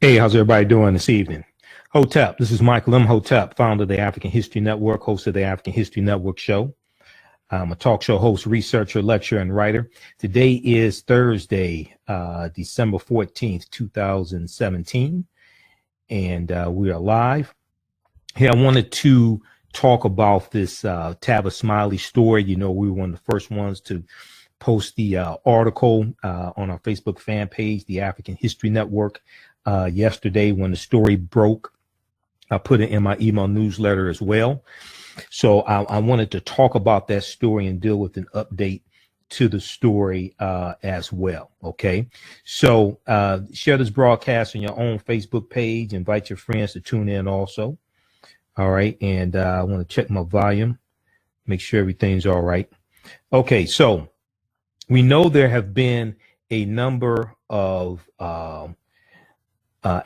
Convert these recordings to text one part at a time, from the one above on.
Hey, how's everybody doing this evening? Hotep, this is Michael Imhotep, founder of the African History Network, host of the African History Network show. I'm a talk show host, researcher, lecturer, and writer. Today is Thursday, December 14th, 2017, and we are live. Hey, I wanted to talk about this Tavis Smiley story. You know, we were one of the first ones to post the article on our Facebook fan page, the African History Network. Yesterday when the story broke, I put it in my email newsletter as well. So I wanted to talk about that story and deal with an update to the story as well. Okay. So share this broadcast on your own Facebook page. Invite your friends to tune in also. All right. And I want to check my volume, make sure everything's all right. Okay. So we know there have been a number of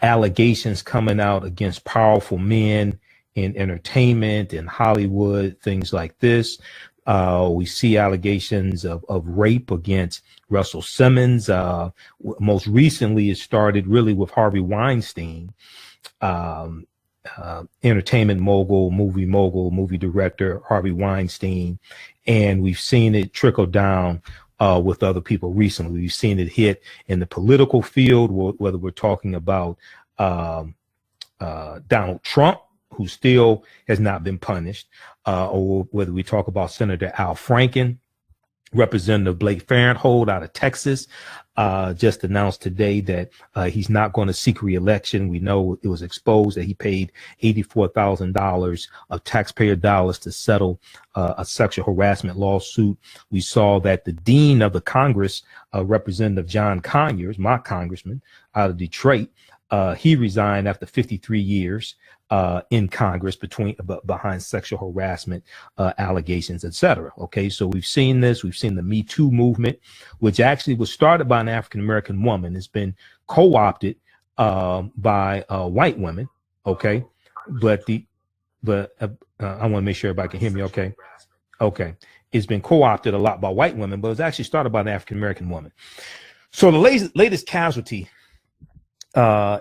allegations coming out against powerful men in entertainment and Hollywood, things like this. We see allegations of rape against Russell Simmons. Most recently, it started really with Harvey Weinstein, entertainment mogul, movie director, Harvey Weinstein. And we've seen it trickle down with other people recently. We've seen it hit in the political field, whether we're talking about Donald Trump, who still has not been punished, or whether we talk about Senator Al Franken, Representative Blake Farenthold out of Texas, just announced today that he's not going to seek re-election. We know it was exposed that he paid $84,000 of taxpayer dollars to settle a sexual harassment lawsuit. We saw that the dean of the Congress, Representative John Conyers, my congressman out of Detroit, he resigned after 53 years in Congress behind sexual harassment allegations, etc. Okay, so we've seen this. We've seen the Me Too movement, which actually was started by an African-American woman. It's been co-opted by white women. Okay, but I want to make sure everybody can hear me. Okay, okay. It's been co-opted a lot by white women, but it was actually started by an African-American woman. So the latest casualty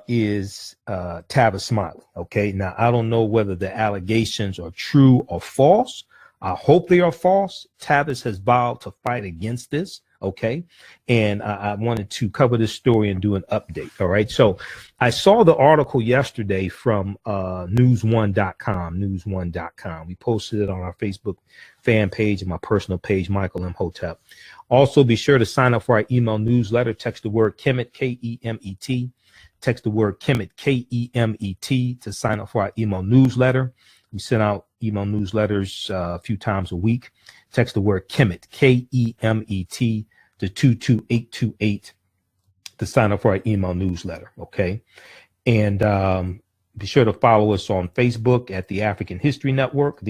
is Tavis Smiley. Okay, now I don't know whether the allegations are true or false. I hope they are false. Tavis has vowed to fight against this. Okay, and I wanted to cover this story and do an update. All right, so I saw the article yesterday from news1.com. News1.com. We posted it on our Facebook fan page and my personal page, Michael Imhotep. Also, be sure to sign up for our email newsletter. Text the word Kemet, Kemet. Text the word Kemet, Kemet, to sign up for our email newsletter. We send out email newsletters a few times a week. Text the word Kemet, Kemet, to 22828 to sign up for our email newsletter. Okay. And be sure to follow us on Facebook at the African History Network,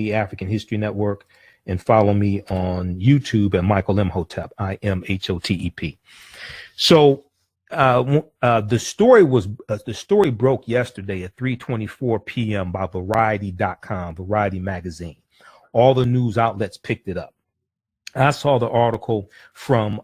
and follow me on YouTube at Michael Imhotep, Imhotep. So the story broke yesterday at 3:24 p.m. by Variety.com, Variety magazine. All the news outlets picked it up. I saw the article from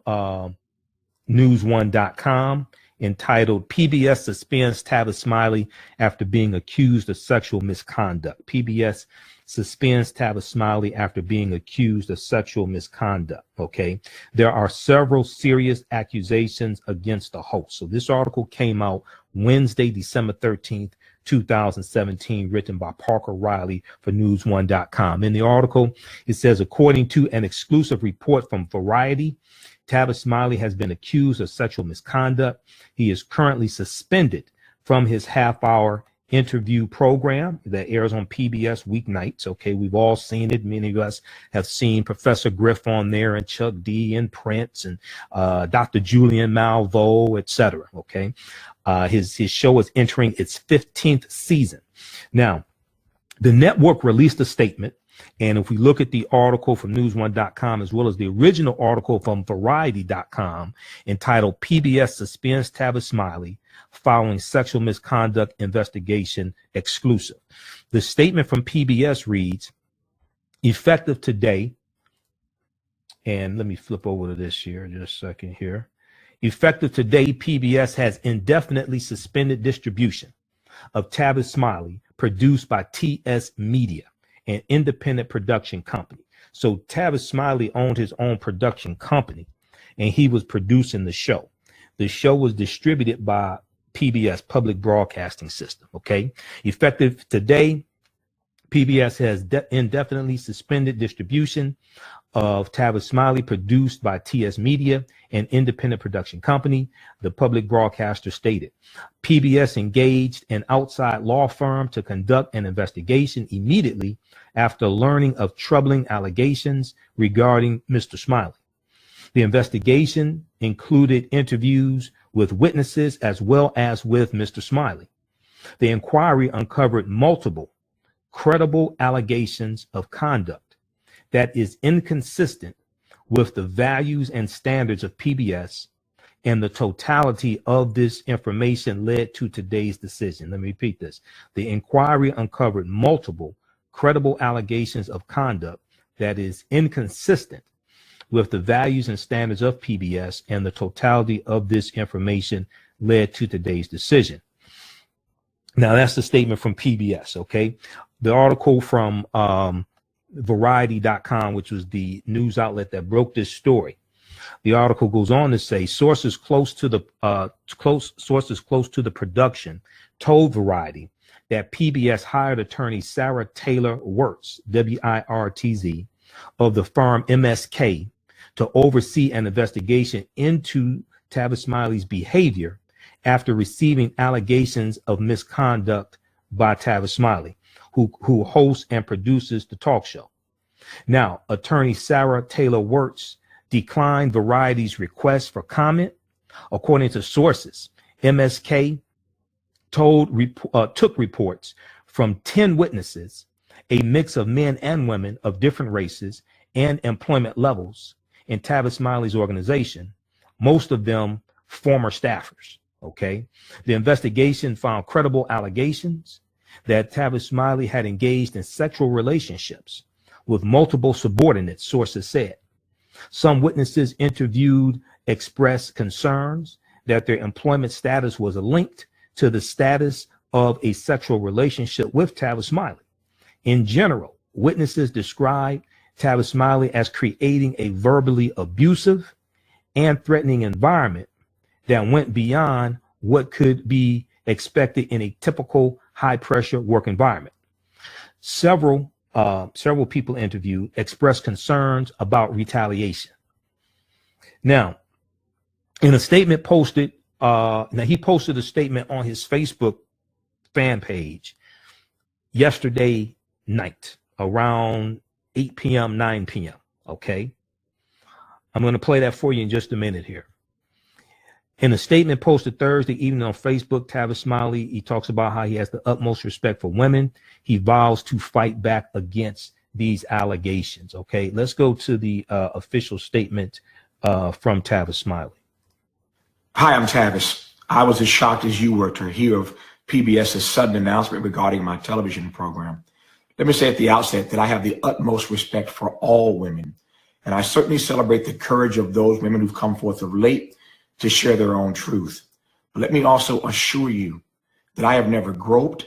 news1.com entitled PBS Suspends Tavis Smiley After Being Accused of Sexual Misconduct. PBS suspends Tavis Smiley after being accused of sexual misconduct. Okay. There are several serious accusations against the host. So this article came out Wednesday, December 13th, 2017, written by Parker Riley for news1.com. In the article, it says, according to an exclusive report from Variety, Tavis Smiley has been accused of sexual misconduct. He is currently suspended from his half-hour interview program that airs on PBS weeknights. Okay, we've all seen it. Many of us have seen Professor Griff on there, and Chuck D and Prince and Dr. Julian Malveaux, etc. Okay, his show is entering its 15th season. Now, the network released a statement. And if we look at the article from news1.com, as well as the original article from Variety.com entitled PBS Suspends Tavis Smiley Following Sexual Misconduct Investigation Exclusive. The statement from PBS reads, effective today, and let me flip over to this here just a second here. Effective today, PBS has indefinitely suspended distribution of Tavis Smiley, produced by TS Media, an independent production company. So Tavis Smiley owned his own production company, and he was producing the show. The show was distributed by PBS, Public Broadcasting System. Okay. Effective today, PBS has indefinitely suspended distribution of Tavis Smiley, produced by TS Media, an independent production company, the public broadcaster stated. PBS engaged an outside law firm to conduct an investigation immediately after learning of troubling allegations regarding Mr. Smiley. The investigation included interviews with witnesses as well as with Mr. Smiley. The inquiry uncovered multiple credible allegations of conduct that is inconsistent with the values and standards of PBS, and the totality of this information led to today's decision. Let me repeat this. The inquiry uncovered multiple credible allegations of conduct that is inconsistent with the values and standards of PBS, and the totality of this information led to today's decision. Now, that's the statement from PBS, okay? The article from Variety.com, which was the news outlet that broke this story. The article goes on to say sources close to the production told Variety that PBS hired attorney Sarah Taylor Wirtz, W-I-R-T-Z, of the firm MSK to oversee an investigation into Tavis Smiley's behavior after receiving allegations of misconduct by Tavis Smiley, who hosts and produces the talk show. Now, attorney Sarah Taylor Wirtz declined Variety's request for comment. According to sources, MSK took reports from 10 witnesses, a mix of men and women of different races and employment levels in Tavis Smiley's organization, most of them former staffers. Okay. The investigation found credible allegations that Tavis Smiley had engaged in sexual relationships with multiple subordinates, sources said. Some witnesses interviewed expressed concerns that their employment status was linked to the status of a sexual relationship with Tavis Smiley. In general, witnesses described Tavis Smiley as creating a verbally abusive and threatening environment that went beyond what could be expected in a typical high-pressure work environment. Several people interviewed expressed concerns about retaliation. Now, in a statement posted, he posted a statement on his Facebook fan page yesterday night around 8 p.m., 9 p.m. Okay. I'm going to play that for you in just a minute here. In a statement posted Thursday evening on Facebook, Tavis Smiley, he talks about how he has the utmost respect for women. He vows to fight back against these allegations. Okay, let's go to the official statement from Tavis Smiley. Hi, I'm Tavis. I was as shocked as you were to hear of PBS's sudden announcement regarding my television program. Let me say at the outset that I have the utmost respect for all women, and I certainly celebrate the courage of those women who've come forth of late to share their own truth. But let me also assure you that I have never groped,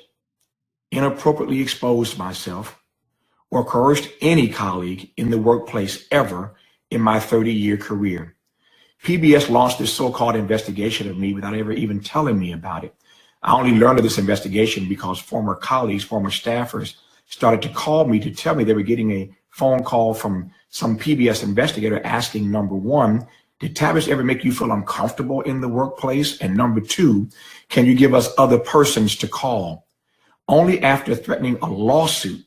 inappropriately exposed myself, or coerced any colleague in the workplace ever in my 30-year career. PBS launched this so-called investigation of me without ever even telling me about it. I only learned of this investigation because former colleagues, former staffers, started to call me to tell me they were getting a phone call from some PBS investigator asking, number one, did Tavis ever make you feel uncomfortable in the workplace? And number two, can you give us other persons to call? Only after threatening a lawsuit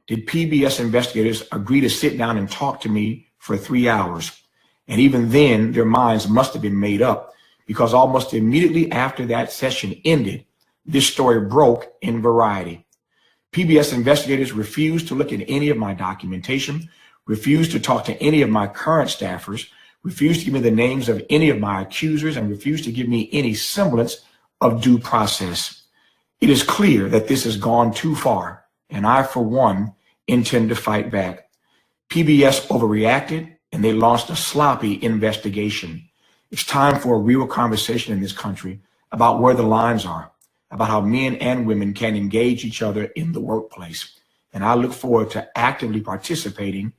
did PBS investigators agree to sit down and talk to me for 3 hours. And even then, their minds must have been made up, because almost immediately after that session ended, this story broke in Variety. PBS investigators refused to look at any of my documentation, refused to talk to any of my current staffers, refused to give me the names of any of my accusers, and refused to give me any semblance of due process. It is clear that this has gone too far, and I, for one, intend to fight back. PBS overreacted, and they launched a sloppy investigation. It's time for a real conversation in this country about where the lines are, about how men and women can engage each other in the workplace. And I look forward to actively participating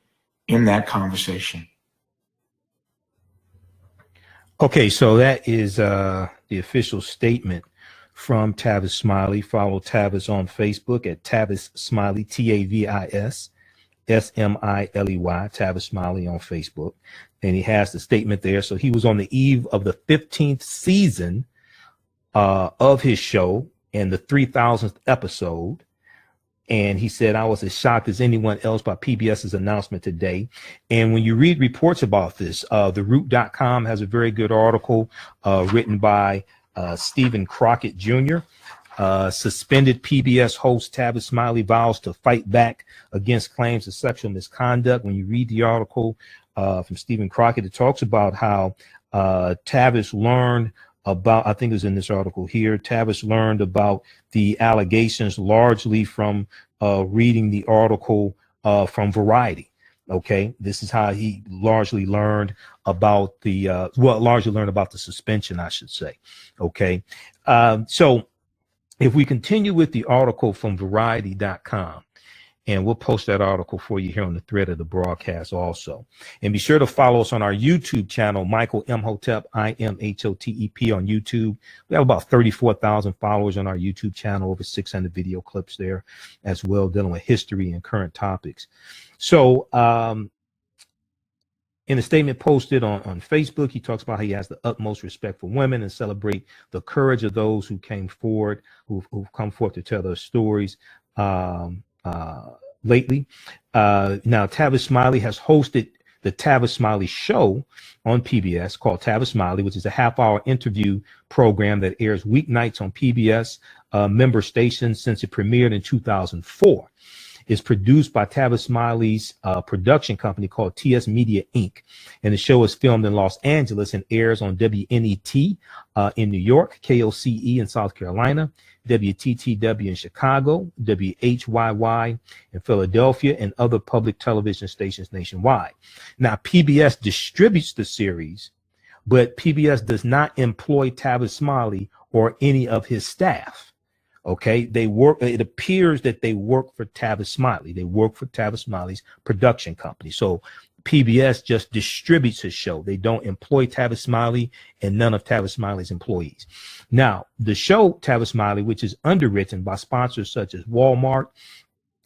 in that conversation. Okay, so that is the official statement from Tavis Smiley. Follow Tavis on Facebook at Tavis Smiley, Tavis Smiley, Tavis Smiley on Facebook. And he has the statement there. So he was on the eve of the 15th season of his show and the 3000th episode. And he said, I was as shocked as anyone else by PBS's announcement today. And when you read reports about this, TheRoot.com has a very good article written by Stephen Crockett Jr. Suspended PBS host Tavis Smiley vows to fight back against claims of sexual misconduct. When you read the article from Stephen Crockett, it talks about how Tavis learned about, I think it was in this article here, Tavis learned about the allegations largely from reading the article from Variety. Okay, this is how he largely learned about the suspension, I should say. Okay, so if we continue with the article from Variety.com, and we'll post that article for you here on the thread of the broadcast also. And be sure to follow us on our YouTube channel, Michael Imhotep, Imhotep on YouTube. We have about 34,000 followers on our YouTube channel, over 600 video clips there as well, dealing with history and current topics. So in a statement posted on Facebook, he talks about how he has the utmost respect for women and celebrate the courage of those who came forward, who've come forth to tell their stories lately. Now, Tavis Smiley has hosted the Tavis Smiley Show on PBS called Tavis Smiley, which is a half-hour interview program that airs weeknights on PBS member stations since it premiered in 2004. It's produced by Tavis Smiley's production company called TS Media Inc. And the show is filmed in Los Angeles and airs on WNET in New York, KOCE in South Carolina, WTTW in Chicago, WHYY in Philadelphia, and other public television stations nationwide. Now, PBS distributes the series, but PBS does not employ Tavis Smiley or any of his staff. Okay, they work. It appears that they work for Tavis Smiley. They work for Tavis Smiley's production company. So PBS just distributes his show. They don't employ Tavis Smiley and none of Tavis Smiley's employees. Now, the show Tavis Smiley, which is underwritten by sponsors such as Walmart,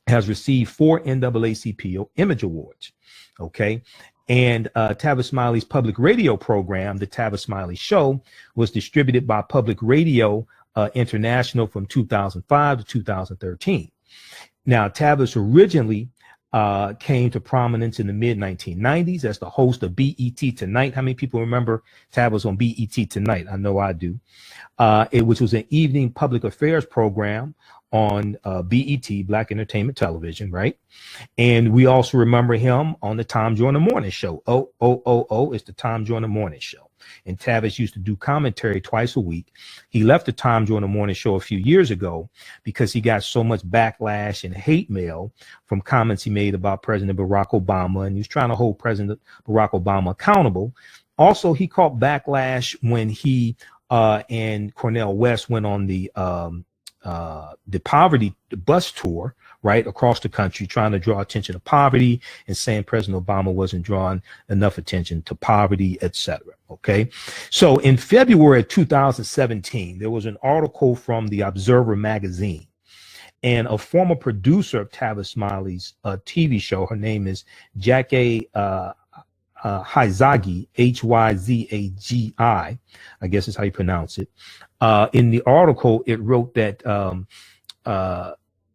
has received 4 NAACP Image Awards. Okay. And Tavis Smiley's public radio program, The Tavis Smiley Show, was distributed by Public Radio International from 2005 to 2013. Now, Tavis originally came to prominence in the mid-1990s as the host of BET Tonight. How many people remember Tavis on BET Tonight? I know I do. Which was an evening public affairs program on BET, Black Entertainment Television, right? And we also remember him on the Tom Joyner Morning Show. It's the Tom Joyner Morning Show. And Tavis used to do commentary twice a week. He left the Tom Joyner Morning Show a few years ago because he got so much backlash and hate mail from comments he made about President Barack Obama, and he was trying to hold President Barack Obama accountable. Also, he caught backlash when he and Cornel West went on the poverty bus tour, right, across the country, trying to draw attention to poverty and saying President Obama wasn't drawing enough attention to poverty, etc. Okay, so in February of 2017, there was an article from the Observer magazine, and a former producer of Tavis Smiley's TV show, her name is Jackie Hyzagi, Hyzagi, I guess is how you pronounce it. In the article, it wrote that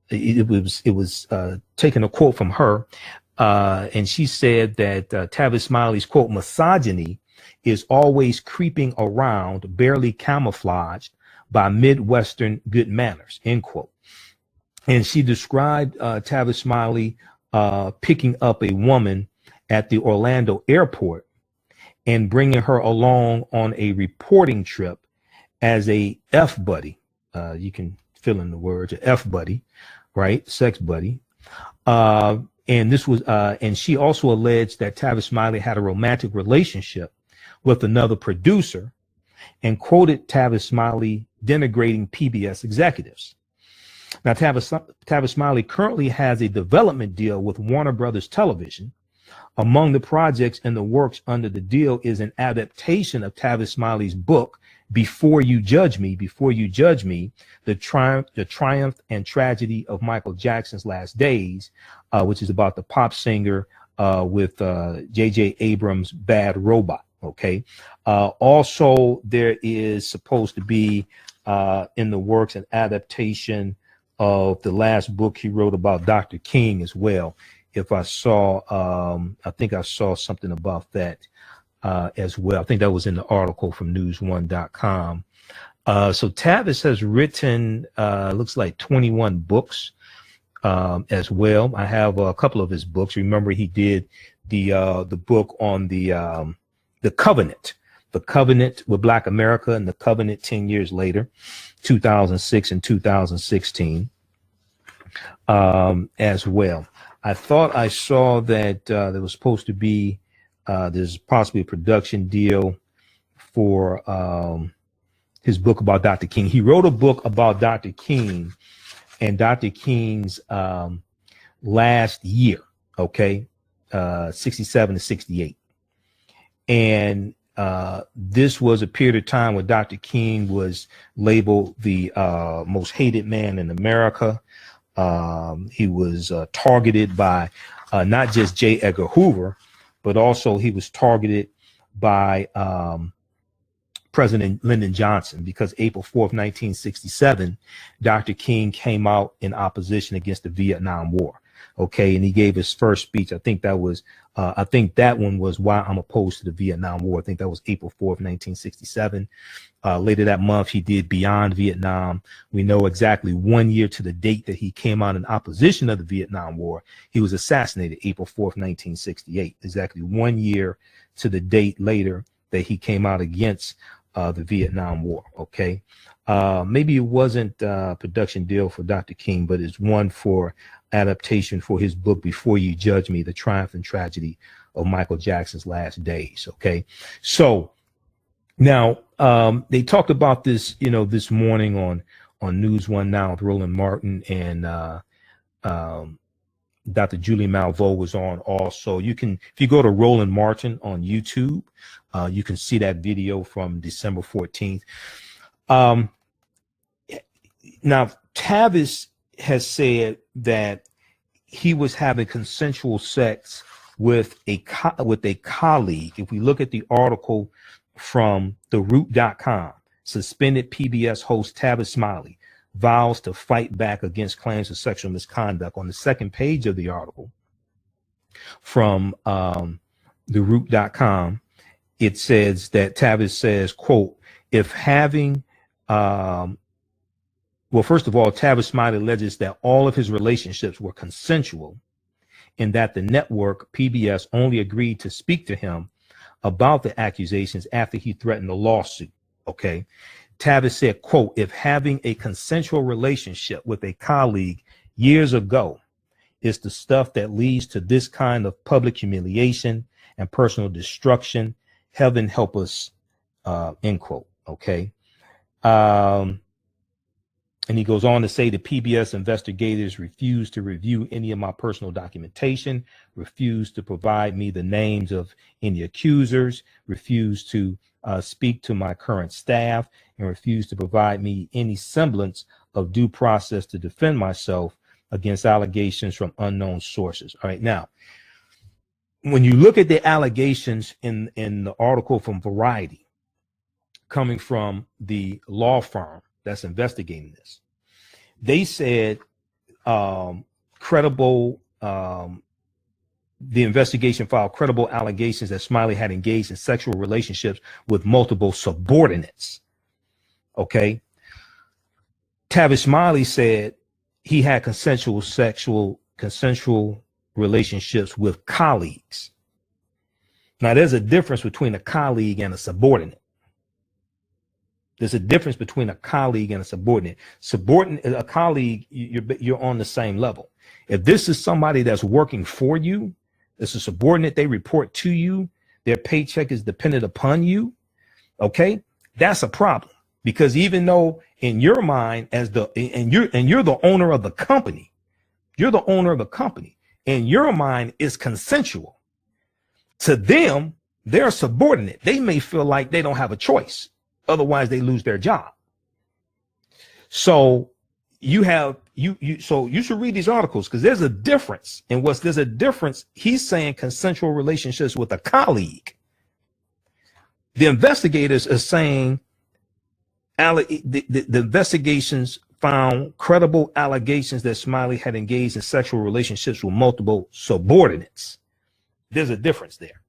it was taking a quote from her, and she said that Tavis Smiley's, quote, misogyny is always creeping around, barely camouflaged by Midwestern good manners, end quote. And she described Tavis Smiley picking up a woman at the Orlando airport and bringing her along on a reporting trip as a F buddy. You can fill in the words, F buddy, right? Sex buddy. And this was, and she also alleged that Tavis Smiley had a romantic relationship with another producer and quoted Tavis Smiley denigrating PBS executives. Now, Tavis Smiley currently has a development deal with Warner Brothers Television. Among the projects in the works under the deal is an adaptation of Tavis Smiley's book, Before You Judge Me, the triumph and tragedy of Michael Jackson's last days, which is about the pop singer with J.J. Abrams' Bad Robot. Okay. Also, there is supposed to be in the works an adaptation of the last book he wrote about Dr. King as well. If I saw, I think I saw something about that as well. I think that was in the article from news1.com. So Tavis has written, looks like 21 books as well. I have a couple of his books. Remember, he did the book on the Covenant with Black America, and the Covenant 10 years later, 2006 and 2016 as well. I thought I saw that there was supposed to be there's possibly a production deal for his book about Dr. King. He wrote a book about Dr. King and Dr. King's last year, okay, 67 to 68. And this was a period of time when Dr. King was labeled the most hated man in America. He was targeted by not just J. Edgar Hoover, but also he was targeted by President Lyndon Johnson, because April 4th, 1967, Dr. King came out in opposition against the Vietnam War. Okay, and he gave his first speech. I think that one was Why I'm Opposed to the Vietnam War. I think that was April 4th, 1967. Later that month, he did Beyond Vietnam. We know exactly 1 year to the date that he came out in opposition of the Vietnam War. He was assassinated April 4th, 1968. Exactly 1 year to the date later that he came out against the Vietnam War. Okay, maybe it wasn't a production deal for Dr. King, but it's one for adaptation for his book Before You Judge Me, the triumph and tragedy of Michael Jackson's last days. Okay, so now they talked about this, this morning on News One Now with Roland Martin, and Dr. Julie Malveaux was on also. You can, if you go to Roland Martin on YouTube, you can see that video from December 14th. Now, Tavis has said that he was having consensual sex with a colleague. If we look at the article from theroot.com, suspended PBS host Tavis Smiley vows to fight back against claims of sexual misconduct. On the second page of the article from theroot.com, it says that Tavis says, quote, if having well, first of all, Tavis Smiley alleges that all of his relationships were consensual, and that the network PBS only agreed to speak to him about the accusations after he threatened a lawsuit. Okay. Tavis said, quote, if having a consensual relationship with a colleague years ago is the stuff that leads to this kind of public humiliation and personal destruction, heaven help us, end quote. Okay. And he goes on to say the PBS investigators refused to review any of my personal documentation, refused to provide me the names of any accusers, refused to speak to my current staff, and refused to provide me any semblance of due process to defend myself against allegations from unknown sources. All right. Now, when you look at the allegations in the article from Variety coming from the law firm that's investigating this, they said credible, the investigation filed credible allegations that Smiley had engaged in sexual relationships with multiple subordinates. Okay. Tavis Smiley said he had consensual relationships with colleagues. Now, there's a difference between a colleague and a subordinate. There's a difference between a colleague and a subordinate. A colleague, you're on the same level. If this is somebody that's working for you, it's a subordinate, they report to you, their paycheck is dependent upon you, okay, that's a problem. Because even though in your mind, and you're the owner of the company, in your mind is consensual. To them, they're a subordinate. They may feel like they don't have a choice. Otherwise, they lose their job. So you should read these articles, because there's a difference in there's a difference. He's saying consensual relationships with a colleague. The investigators are saying the investigations found credible allegations that Smiley had engaged in sexual relationships with multiple subordinates. There's a difference there.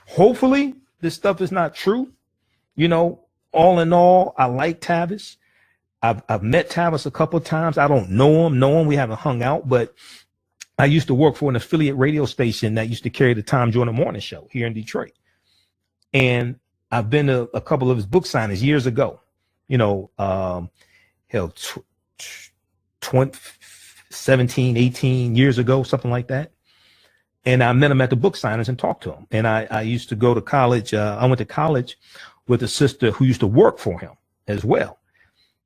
Hopefully this stuff is not true. You know, all in all, I like Tavis. I've met Tavis a couple of times. I don't know him. We haven't hung out, but I used to work for an affiliate radio station that used to carry the Tom Jordan Morning Show here in Detroit. And I've been to a couple of his book signings years ago. You know, 17, 18 years ago, something like that. And I met him at the book signings and talked to him. And I used to go to college. I went to college with a sister who used to work for him as well.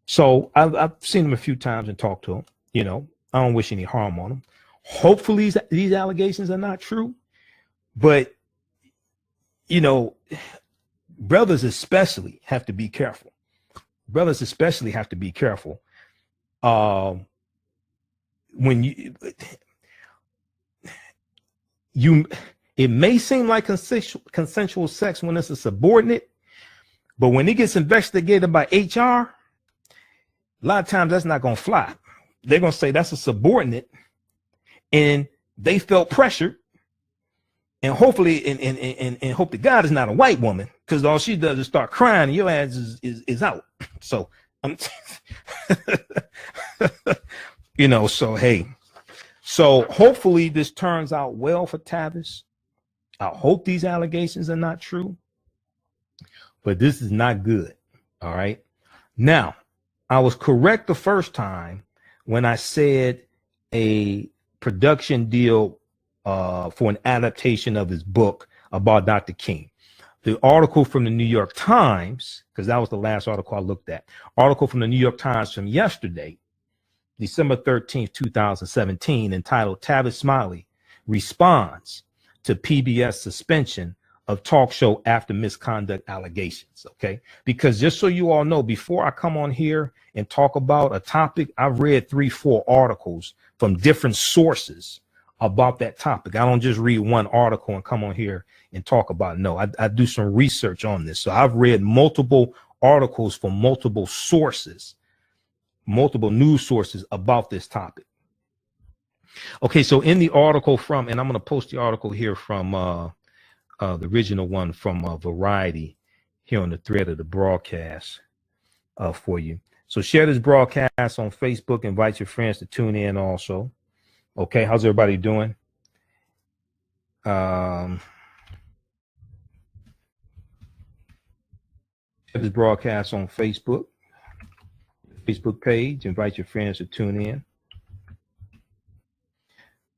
So I've seen him a few times and talked to him. You know, I don't wish any harm on him. Hopefully these allegations are not true. But, you know, brothers especially have to be careful. When it may seem like consensual sex when it's a subordinate, but when it gets investigated by HR, a lot of times that's not going to fly. They're going to say that's a subordinate, and they felt pressured, and hopefully, and hope to God it's not a white woman, because all she does is start crying, and your ass is out. So you know, so hey, so hopefully this turns out well for Tavis. I hope these allegations are not true, but this is not good. All right. Now, I was correct the first time when I said a production deal for an adaptation of his book about Dr. King. The article from the New York Times, because that was the last article I looked at, article from the New York Times from yesterday, December 13th, 2017, entitled Tavis Smiley Responds to PBS Suspension of Talk Show After Misconduct Allegations. Okay, because just so you all know, before I come on here and talk about a topic, I've read 3-4 articles from different sources about that topic. I don't just read one article and come on here and talk about it. No, I do some research on this. So I've read multiple articles from multiple sources, multiple news sources about this topic. Okay, so in the article from, and I'm going to post the article here from the original one from Variety here on the thread of the broadcast for you. So share this broadcast on Facebook. Invite your friends to tune in also. Okay, how's everybody doing? Share this broadcast on Facebook page. Invite your friends to tune in.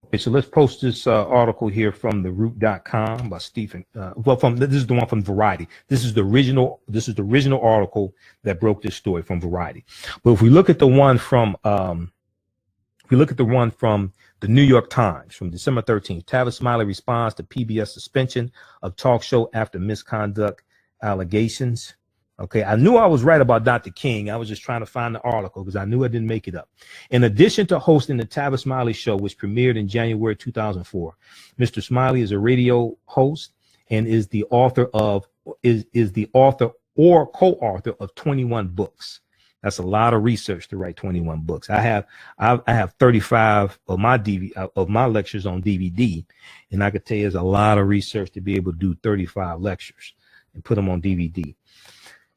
Okay, so let's post this article here from theroot.com by Stephen. This is the one from Variety. This is the original article that broke this story from Variety. But if we look at the one from the New York Times from December 13th, Tavis Smiley responds to PBS suspension of talk show after misconduct allegations. Okay, I knew I was right about Dr. King. I was just trying to find the article because I knew I didn't make it up. In addition to hosting the Tavis Smiley Show, which premiered in January 2004, Mr. Smiley is a radio host and is the author or co-author of 21 books. That's a lot of research to write 21 books. I have 35 of my lectures on DVD, and I could tell you there's a lot of research to be able to do 35 lectures and put them on DVD.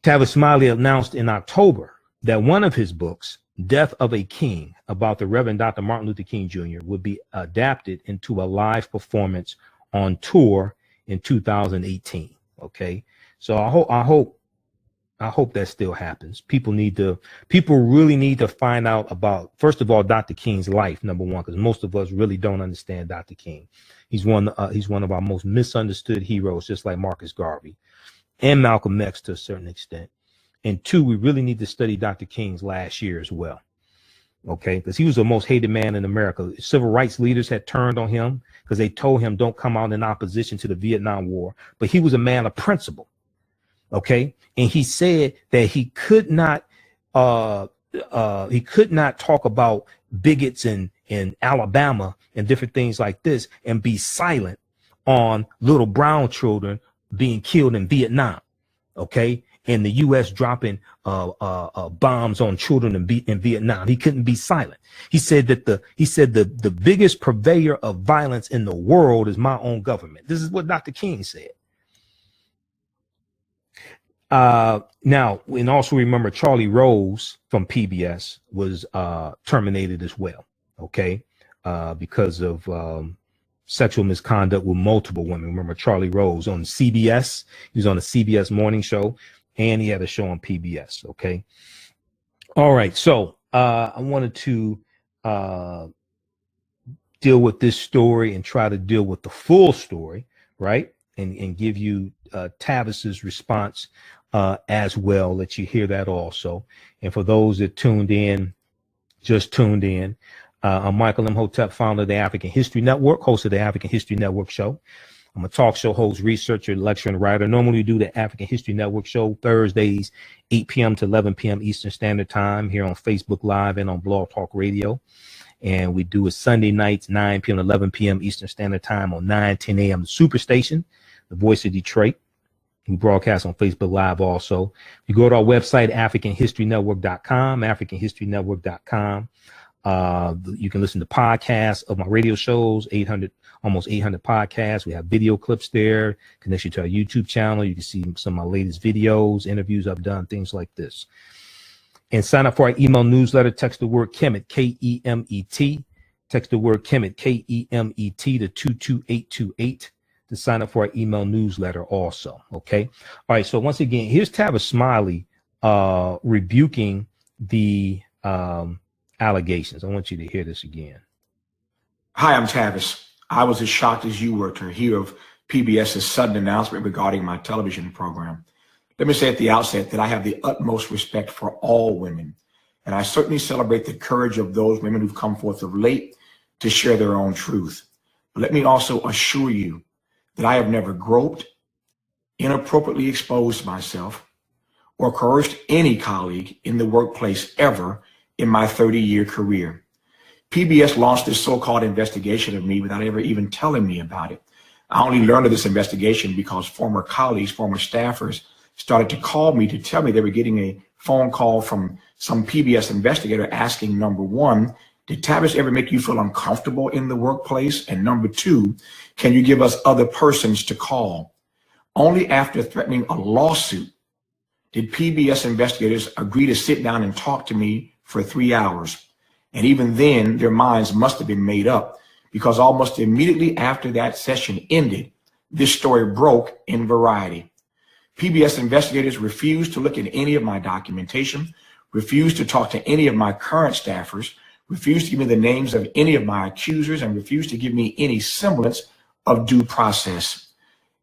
Tavis Smiley announced in October that one of his books, Death of a King, about the Reverend Dr. Martin Luther King Jr., would be adapted into a live performance on tour in 2018. Okay, so I I hope that still happens. People really need to find out about, first of all, Dr. King's life, number one, because most of us really don't understand Dr. King. He's one of our most misunderstood heroes, just like Marcus Garvey and Malcolm X to a certain extent. And two, we really need to study Dr. King's last year as well. Okay, because he was the most hated man in America. Civil rights leaders had turned on him because they told him don't come out in opposition to the Vietnam War. But he was a man of principle. Okay, and he said that he could not talk about bigots in Alabama and different things like this and be silent on little brown children being killed in Vietnam. Okay, and the U.S. dropping bombs on children in Vietnam. He couldn't be silent. He said that the biggest purveyor of violence in the world is my own government. This is what Dr. King said. Now, and also remember Charlie Rose from PBS was terminated as well. Okay, because of sexual misconduct with multiple women. Remember Charlie Rose on CBS. He was on a CBS morning show, and he had a show on PBS. Okay. All right. So I wanted to deal with this story and try to deal with the full story, right? And give you Tavis's response as well. Let you hear that also. And for those that just tuned in, I'm Michael Imhotep, founder of the African History Network, host of the African History Network show. I'm a talk show host, researcher, lecturer, and writer. Normally we do the African History Network show Thursdays, 8 p.m. to 11 p.m. Eastern Standard Time here on Facebook Live and on Blog Talk Radio. And we do it Sunday nights, 9 p.m. to 11 p.m. Eastern Standard Time on 9:10 a.m. Superstation, the voice of Detroit. We broadcast on Facebook Live also. You go to our website, AfricanHistoryNetwork.com, AfricanHistoryNetwork.com. You can listen to podcasts of my radio shows, almost 800 podcasts. We have video clips there, connect you to our YouTube channel. You can see some of my latest videos, interviews I've done, things like this. And sign up for our email newsletter. Text the word Kemet, K-E-M-E-T. Text the word Kemet, K-E-M-E-T to 22828 to sign up for our email newsletter also. Okay. All right. So once again, here's Tavis Smiley rebuking the allegations. I want you to hear this again. Hi, I'm Tavis. I was as shocked as you were to hear of PBS's sudden announcement regarding my television program. Let me say at the outset that I have the utmost respect for all women, and I certainly celebrate the courage of those women who've come forth of late to share their own truth. But let me also assure you that I have never groped, inappropriately exposed myself, or coerced any colleague in the workplace ever in my 30-year career. PBS launched this so-called investigation of me without ever even telling me about it. I only learned of this investigation because former colleagues, former staffers started to call me to tell me they were getting a phone call from some PBS investigator asking, number one, did Tavis ever make you feel uncomfortable in the workplace? And number two, can you give us other persons to call? Only after threatening a lawsuit did PBS investigators agree to sit down and talk to me for 3 hours. And even then, their minds must have been made up, because almost immediately after that session ended, this story broke in Variety. PBS investigators refused to look at any of my documentation, refused to talk to any of my current staffers, refused to give me the names of any of my accusers, and refused to give me any semblance of due process.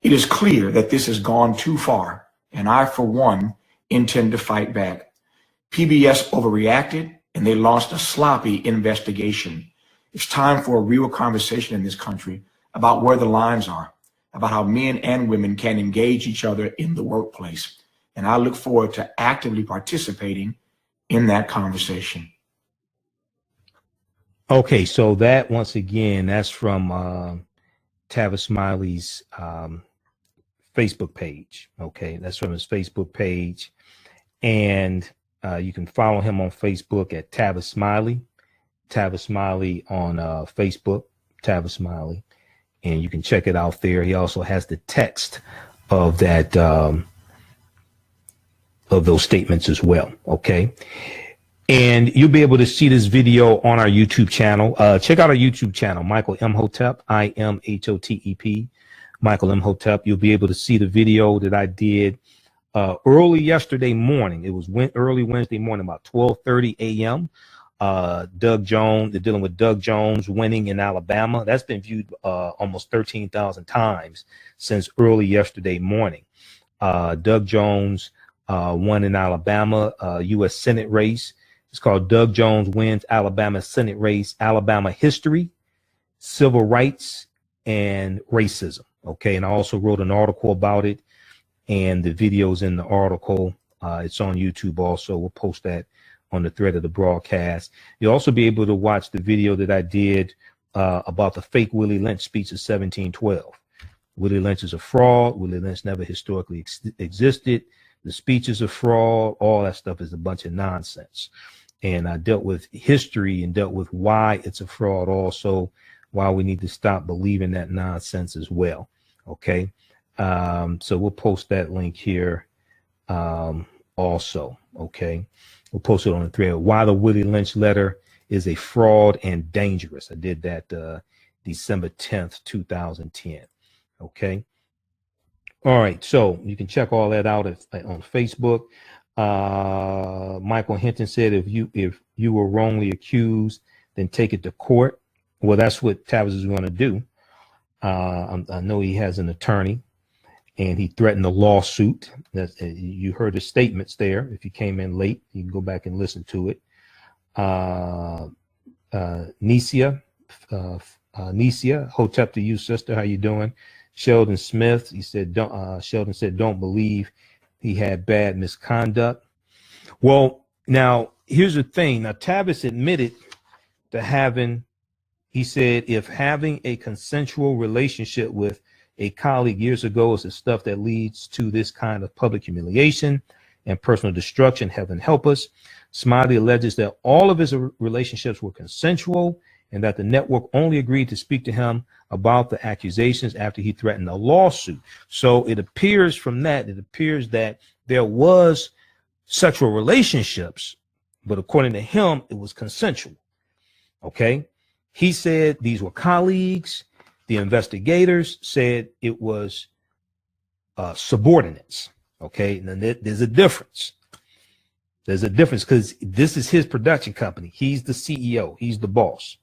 It is clear that this has gone too far, and I, for one, intend to fight back. PBS overreacted, and they launched a sloppy investigation. It's time for a real conversation in this country about where the lines are, about how men and women can engage each other in the workplace. And I look forward to actively participating in that conversation. Okay, so that, once again, that's from Tavis Smiley's Facebook page. Okay, that's from his Facebook page. And you can follow him on Facebook at Tavis Smiley. Tavis Smiley on Facebook, Tavis Smiley. And you can check it out there. He also has the text of that, of those statements as well. Okay. And you'll be able to see this video on our YouTube channel. Check out our YouTube channel, Michael Imhotep, I-M-H-O-T-E-P, Michael Imhotep. You'll be able to see the video that I did Early yesterday morning, it was early Wednesday morning, about 12:30 a.m. Doug Jones, they're dealing with Doug Jones winning in Alabama. That's been viewed almost 13,000 times since early yesterday morning. Doug Jones won in Alabama, U.S. Senate race. It's called Doug Jones Wins Alabama Senate Race, Alabama History, Civil Rights, and Racism. Okay, and I also wrote an article about it, and the video's in the article. It's on YouTube also. We'll post that on the thread of the broadcast. You'll also be able to watch the video that I did about the fake Willie Lynch speech of 1712. Willie Lynch is a fraud. Willie Lynch never historically existed. The speech is a fraud. All that stuff is a bunch of nonsense. And I dealt with history and dealt with why it's a fraud also, why we need to stop believing that nonsense as well. Okay. So we'll post that link here also. Okay. We'll post it on the thread. Why the Willie Lynch letter is a fraud and dangerous. I did that December 10th, 2010. Okay. All right. So you can check all that out on Facebook. Michael Hinton said, if you were wrongly accused, then take it to court. Well, that's what Tavis is going to do. I know he has an attorney, and he threatened a lawsuit. You heard the statements there. If you came in late, you can go back and listen to it. Nisia, Hotep to you, sister. How you doing? Sheldon Smith, he said, Sheldon said, don't believe he had bad misconduct. Well, now here's the thing. Now, Tavis admitted to he said, if having a consensual relationship with a colleague years ago is the stuff that leads to this kind of public humiliation and personal destruction, heaven help us. Smiley alleges that all of his relationships were consensual and that the network only agreed to speak to him about the accusations after he threatened a lawsuit. So it appears from that, that there was sexual relationships, but according to him, it was consensual. Okay. He said these were colleagues. The investigators said it was subordinates. Okay. Now there's a difference. There's a difference because this is his production company. He's the CEO. He's the boss.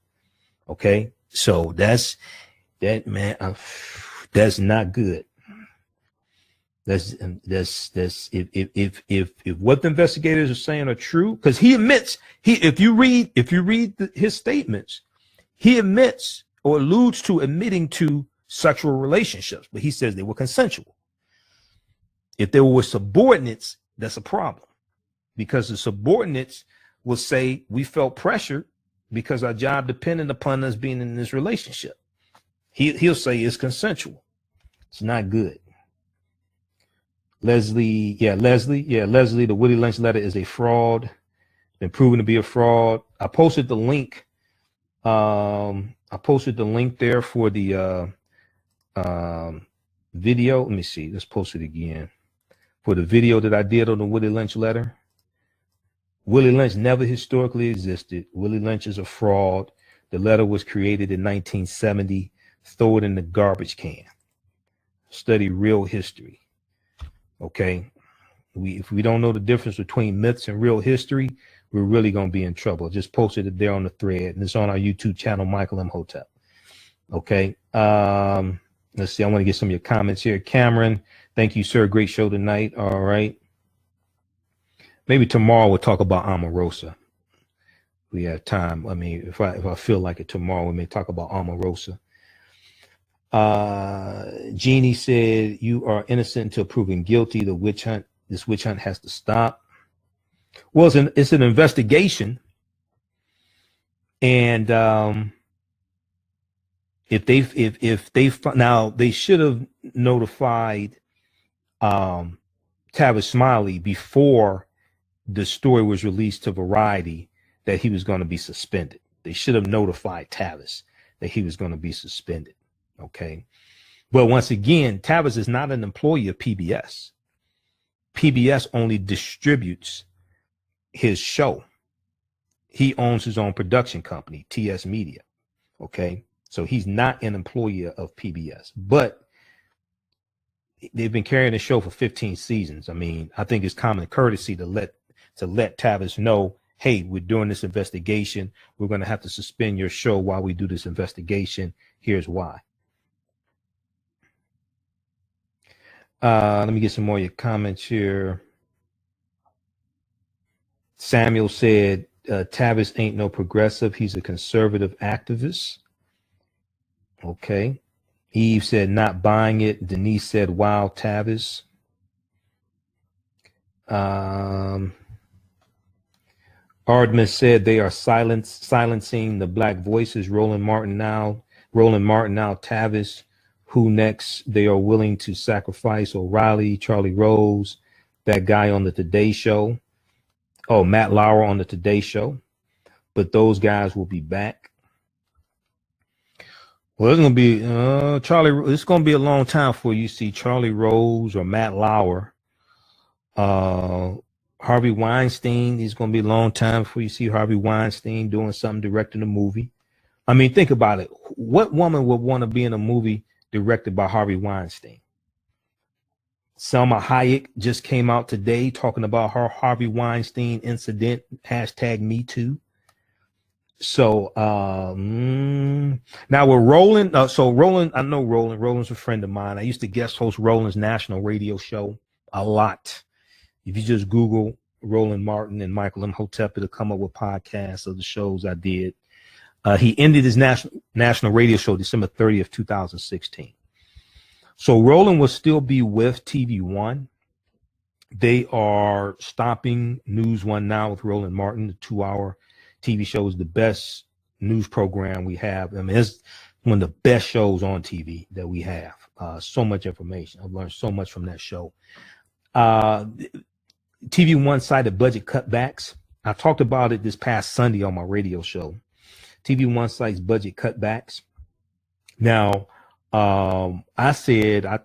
Okay. So that's man. That's not good. That's if what the investigators are saying are true, because he admits if you read his statements, he admits or alludes to admitting to sexual relationships, but he says they were consensual. If there were subordinates, that's a problem, because the subordinates will say we felt pressured because our job depended upon us being in this relationship. He'll say it's consensual. It's not good. Leslie, the Willie Lynch letter is a fraud. Been proven to be a fraud. I posted the link. I posted the link there for the video. Let me see. Let's post it again. For the video that I did on the Willie Lynch letter. Willie Lynch never historically existed. Willie Lynch is a fraud. The letter was created in 1970. Throw it in the garbage can. Study real history. Okay. If we don't know the difference between myths and real history, we're really going to be in trouble. Just posted it there on the thread, and it's on our YouTube channel, Michael Imhotep. Okay. Let's see. I want to get some of your comments here. Cameron, thank you, sir. Great show tonight. All right. Maybe tomorrow we'll talk about Omarosa. We have time. I mean, if I feel like it tomorrow, we may talk about Omarosa. Jeannie said, you are innocent until proven guilty. This witch hunt has to stop. Well, it's an investigation. And if they now they should have notified Tavis Smiley before the story was released to Variety that he was going to be suspended. They should have notified Tavis that he was going to be suspended. Okay. But once again, Tavis is not an employee of PBS. PBS only distributes his show. He owns his own production company, TS Media. Okay. So he's not an employee of PBS, but they've been carrying the show for 15 seasons. I mean, I think it's common courtesy to let Tavis know, hey, we're doing this investigation. We're going to have to suspend your show while we do this investigation. Here's why. Let me get some more of your comments here. Samuel said, Tavis ain't no progressive. He's a conservative activist. Okay. Eve said, not buying it. Denise said, wow, Tavis. Ardman said they are silencing the black voices. Roland Martin now, Tavis. Who next? They are willing to sacrifice O'Reilly, Charlie Rose, that guy on the Today Show. Oh, Matt Lauer on the Today Show. But those guys will be back. Well, it's going to be Charlie. It's going to be a long time before you see Charlie Rose or Matt Lauer. Harvey Weinstein. It's going to be a long time before you see Harvey Weinstein doing something, directing a movie. I mean, think about it. What woman would want to be in a movie directed by Harvey Weinstein? Selma Hayek just came out today talking about her Harvey Weinstein incident, #MeToo. So now we're Roland. So Roland, I know Roland. Roland's a friend of mine. I used to guest host Roland's national radio show a lot. If you just Google Roland Martin and Michael Imhotep, it'll come up with podcasts of the shows I did. He ended his national radio show December 30th, 2016. So Roland will still be with TV One. They are stopping News One Now with Roland Martin. The 2-hour TV show is the best news program we have. I mean, it's one of the best shows on TV that we have. So much information. I've learned so much from that show. TV One cited budget cutbacks. I talked about it this past Sunday on my radio show. TV One cites budget cutbacks. Now, I said, I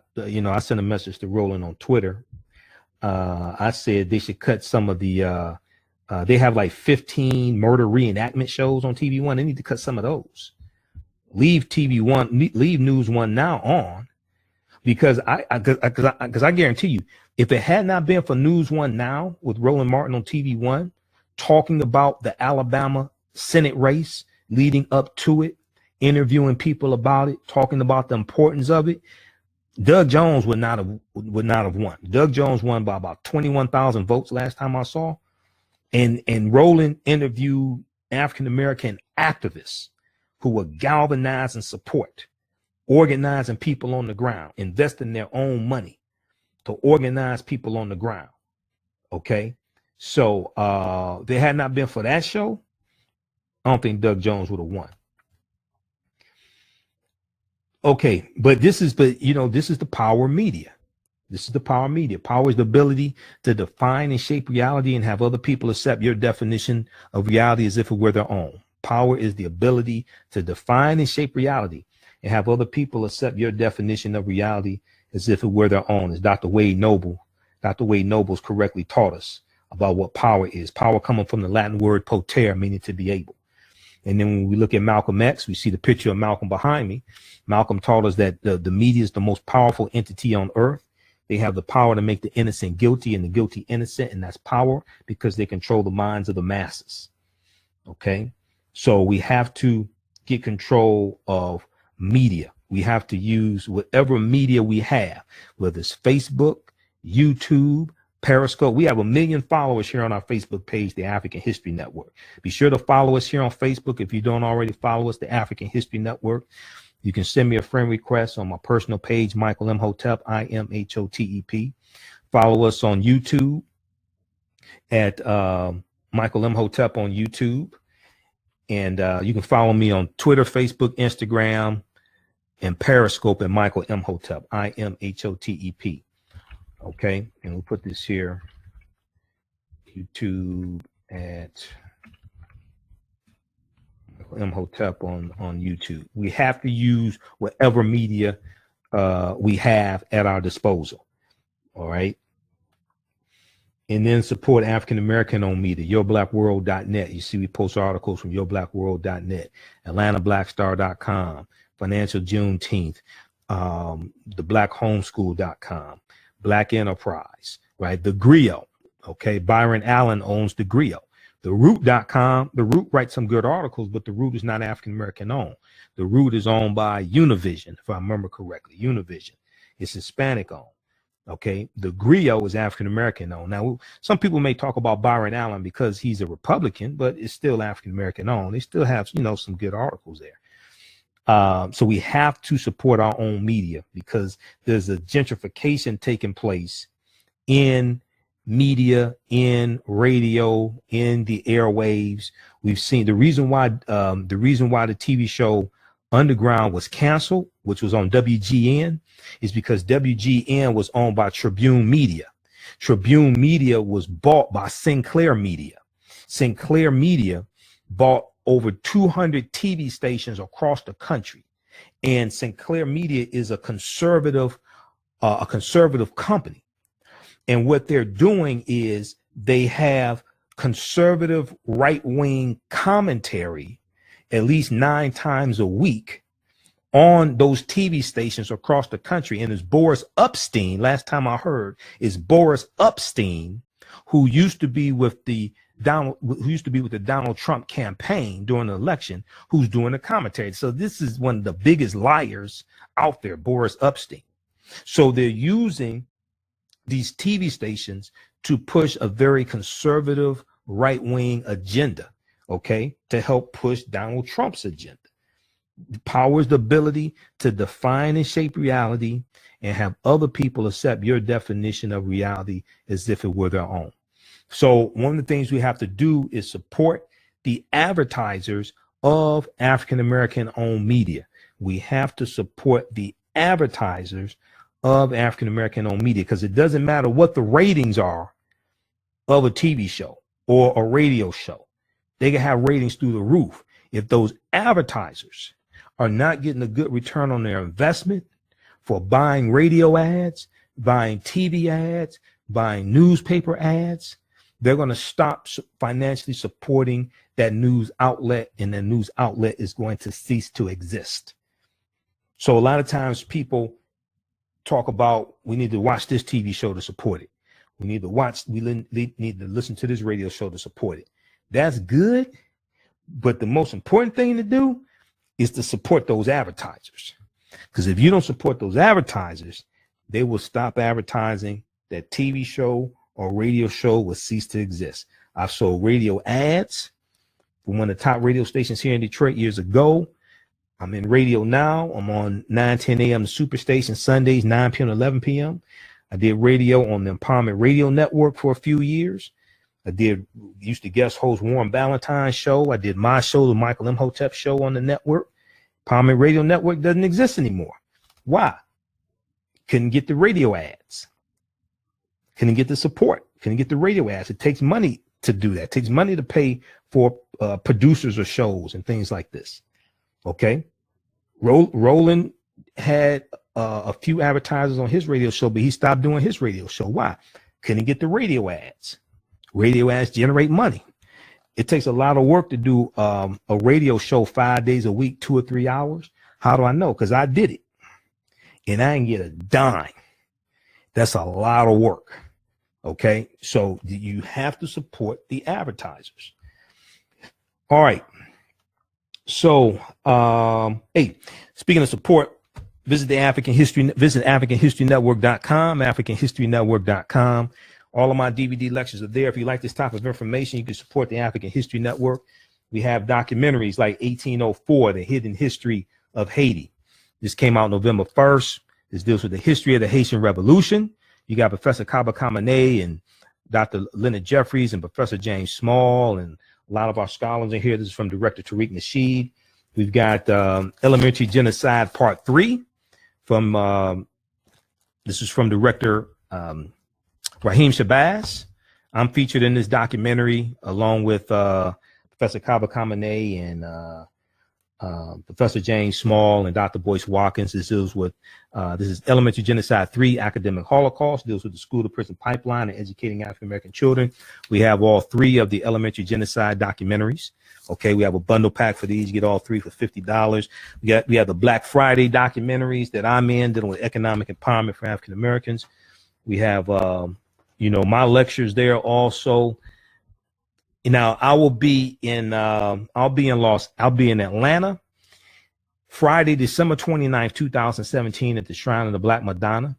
sent a message to Roland on Twitter. I said they should cut some of the, they have like 15 murder reenactment shows on TV One. They need to cut some of those. Leave TV One, leave News One Now on, because I guarantee you, if it had not been for News One Now with Roland Martin on TV One, talking about the Alabama Senate race leading up to it, interviewing people about it, talking about the importance of it, Doug Jones would not have won. Doug Jones won by about 21,000 votes last time I saw. And Roland interviewed African-American activists who were galvanizing support, organizing people on the ground, investing their own money to organize people on the ground. Okay. So if it had not been for that show, I don't think Doug Jones would have won. Okay, this is the power of media. This is the power of media. Power is the ability to define and shape reality and have other people accept your definition of reality as if it were their own. Power is the ability to define and shape reality and have other people accept your definition of reality as if it were their own. As Dr. Wade Noble's correctly taught us about what power is. Power coming from the Latin word potere, meaning to be able. And then when we look at Malcolm X, we see the picture of Malcolm behind me. Malcolm taught us that the media is the most powerful entity on earth. They have the power to make the innocent guilty and the guilty innocent. And that's power because they control the minds of the masses. Okay. So we have to get control of media. We have to use whatever media we have, whether it's Facebook, YouTube, Periscope. We have 1 million followers here on our Facebook page, the African History Network. Be sure to follow us here on Facebook. If you don't already follow us, the African History Network. You can send me a friend request on my personal page, Michael Imhotep, IMHOTEP. Follow us on YouTube at Michael Imhotep on YouTube. And you can follow me on Twitter, Facebook, Instagram, and Periscope at Michael Imhotep, IMHOTEP. Okay, and we'll put this here, YouTube at Imhotep on YouTube. We have to use whatever media we have at our disposal. All right. And then support African-American owned media, yourblackworld.net. You see, we post articles from yourblackworld.net, AtlantaBlackStar.com, Financial Juneteenth, the blackhomeschool.com, Black Enterprise, right? The Griot, okay? Byron Allen owns the Griot. The root.com, the Root writes some good articles, but the Root is not African-American owned. The Root is owned by Univision, if I remember correctly. Univision. It's Hispanic owned. Okay. The Griot is African-American owned. Now, some people may talk about Byron Allen because he's a Republican, but it's still African-American owned. They still have, some good articles there. So we have to support our own media because there's a gentrification taking place in media, in radio, in the airwaves. We've seen the reason why the TV show Underground was canceled, which was on WGN, is because WGN was owned by Tribune Media. Tribune Media was bought by Sinclair Media. Sinclair Media bought over 200 TV stations across the country. And Sinclair Media is a conservative company. And what they're doing is they have conservative right-wing commentary at least 9 times a week on those TV stations across the country. And it's Boris Epstein, last time I heard, is Boris Epstein, who used to be with the Donald Trump campaign during the election, who's doing the commentary. So this is one of the biggest liars out there, Boris Epstein. So they're using these TV stations to push a very conservative right-wing agenda, okay, to help push Donald Trump's agenda. Power is the ability to define and shape reality and have other people accept your definition of reality as if it were their own. So one of the things we have to do is support the advertisers of African-American owned media. We have to support the advertisers of African-American owned media, because it doesn't matter what the ratings are of a TV show or a radio show. They can have ratings through the roof. If those advertisers are not getting a good return on their investment for buying radio ads, buying TV ads, buying newspaper ads, they're going to stop financially supporting that news outlet, and the news outlet is going to cease to exist. So a lot of times people talk about, we need to watch this TV show to support it. We need to listen to this radio show to support it. That's good. But the most important thing to do is to support those advertisers. Because if you don't support those advertisers, they will stop advertising. That TV show or radio show will cease to exist. I've sold radio ads for one of the top radio stations here in Detroit years ago. I'm in radio now. I'm on 9:10 a.m. Superstation Sundays, 9 p.m. to 11 p.m. I did radio on the Empowerment Radio Network for a few years. Used to guest host Warren Ballantyne's show. I did my show, the Michael Imhotep show on the network. Empowerment Radio Network doesn't exist anymore. Why? Couldn't get the radio ads. Couldn't get the support. Couldn't get the radio ads. It takes money to do that. It takes money to pay for producers of shows and things like this. Okay. Roland had a few advertisers on his radio show, but he stopped doing his radio show. Why? Couldn't get the radio ads. Radio ads generate money. It takes a lot of work to do a radio show 5 days a week, 2 or 3 hours. How do I know? Because I did it and I didn't get a dime. That's a lot of work. Okay. So you have to support the advertisers. All right. So, hey, speaking of support, visit AfricanHistoryNetwork.com, AfricanHistoryNetwork.com. All of my DVD lectures are there. If you like this type of information, you can support the African History Network. We have documentaries like 1804, The Hidden History of Haiti. This came out November 1st. This deals with the history of the Haitian Revolution. You got Professor Kaba Kamene and Dr. Leonard Jeffries and Professor James Small, and a lot of our scholars in here. This is from Director Tariq Nasheed. We've got Elementary Genocide Part 3 from, this is from Director Raheem Shabazz. I'm featured in this documentary along with Professor Kaba Kamene and Professor James Small and Dr. Boyce Watkins. This deals with this is Elementary Genocide 3, Academic Holocaust, deals with the school to prison pipeline and educating African American children. We have all 3 of the elementary genocide documentaries. Okay, we have a bundle pack for these. You get all 3 for $50. We have the Black Friday documentaries that I'm in, dealing with economic empowerment for African Americans. We have my lectures there also. Now I'll be in Atlanta Friday, December 29th, 2017 at the Shrine of the Black Madonna